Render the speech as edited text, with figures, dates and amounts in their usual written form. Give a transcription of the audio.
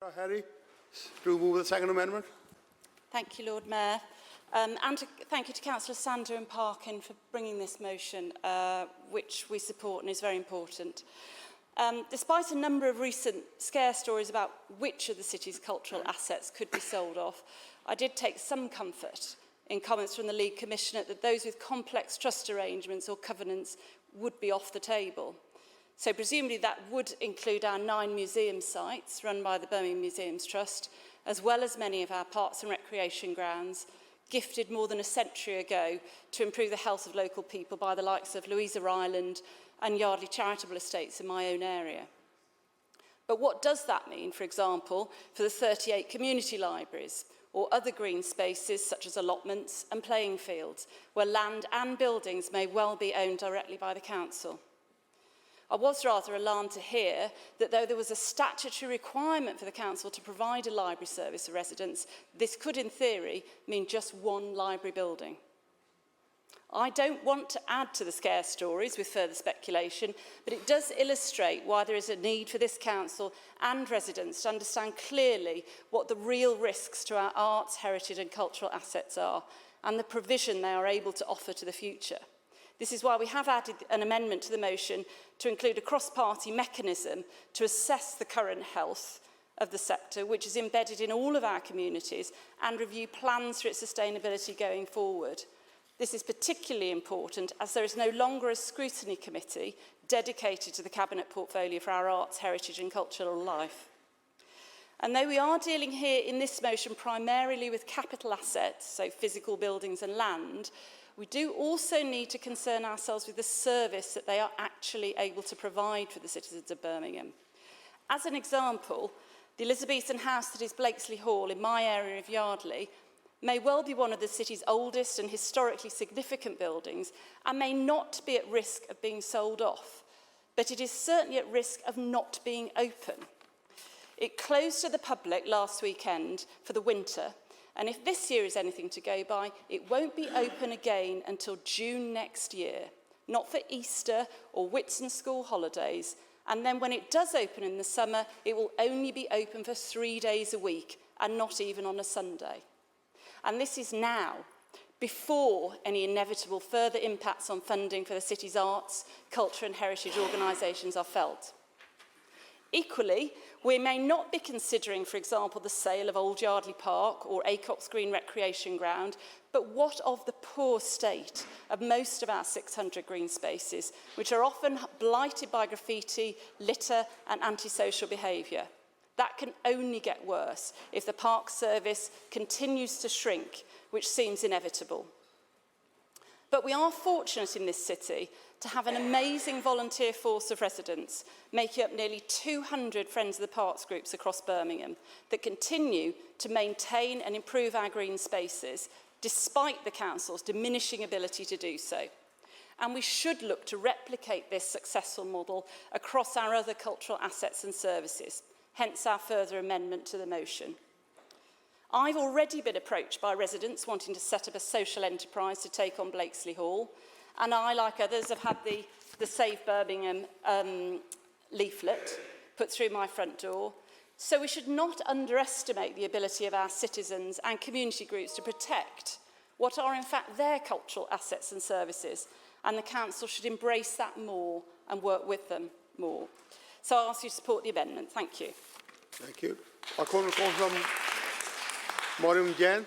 Cllr Harries to move the second amendment. Thank you, Lord Mayor. Thank you to Councillors Sander and Parkin for bringing this motion, which we support and is very important. Despite a number of recent scare stories about which of the city's cultural assets could be sold off, I did take some comfort in comments from the League Commissioner that those with complex trust arrangements or covenants would be off the table. So presumably that would include our 9 museum sites run by the Birmingham Museums Trust, as well as many of our parks and recreation grounds, gifted more than a century ago to improve the health of local people by the likes of Louisa Island and Yardley Charitable Estates in my own area. But what does that mean, for example, for the 38 community libraries or other green spaces such as allotments and playing fields, where land and buildings may well be owned directly by the council? I was rather alarmed to hear that though there was a statutory requirement for the council to provide a library service for residents, this could in theory mean just one library building. I don't want to add to the scare stories with further speculation, but it does illustrate why there is a need for this council and residents to understand clearly what the real risks to our arts, heritage and cultural assets are, and the provision they are able to offer to the future. This is why we have added an amendment to the motion to include a cross-party mechanism to assess the current health of the sector, which is embedded in all of our communities, and review plans for its sustainability going forward. This is particularly important as there is no longer a scrutiny committee dedicated to the Cabinet portfolio for our arts, heritage and cultural life. And though we are dealing here in this motion primarily with capital assets, so physical buildings and land, we do also need to concern ourselves with the service that they are actually able to provide for the citizens of Birmingham. As an example, the Elizabethan house that is Blakesley Hall in my area of Yardley may well be one of the city's oldest and historically significant buildings and may not be at risk of being sold off, but it is certainly at risk of not being open. It closed to the public last weekend for the winter, and if this year is anything to go by, it won't be open again until June next year, not for Easter or Whitsun school holidays. And then when it does open in the summer, it will only be open for 3 days a week and not even on a Sunday. And this is now, before any inevitable further impacts on funding for the city's arts, culture and heritage organisations are felt. Equally, we may not be considering, for example, the sale of Old Yardley Park or Acox Green Recreation Ground, but what of the poor state of most of our 600 green spaces, which are often blighted by graffiti, litter and antisocial behaviour? That can only get worse if the park service continues to shrink, which seems inevitable. But we are fortunate in this city to have an amazing volunteer force of residents, making up nearly 200 Friends of the Parks groups across Birmingham, that continue to maintain and improve our green spaces, despite the council's diminishing ability to do so. And we should look to replicate this successful model across our other cultural assets and services, hence our further amendment to the motion. I've already been approached by residents wanting to set up a social enterprise to take on Blakesley Hall, and I, like others, have had the Save Birmingham leaflet put through my front door. So we should not underestimate the ability of our citizens and community groups to protect what are in fact their cultural assets and services, and the council should embrace that more and work with them more. So I ask you to support the amendment. Thank you. Thank you. I call on Maureen Jan.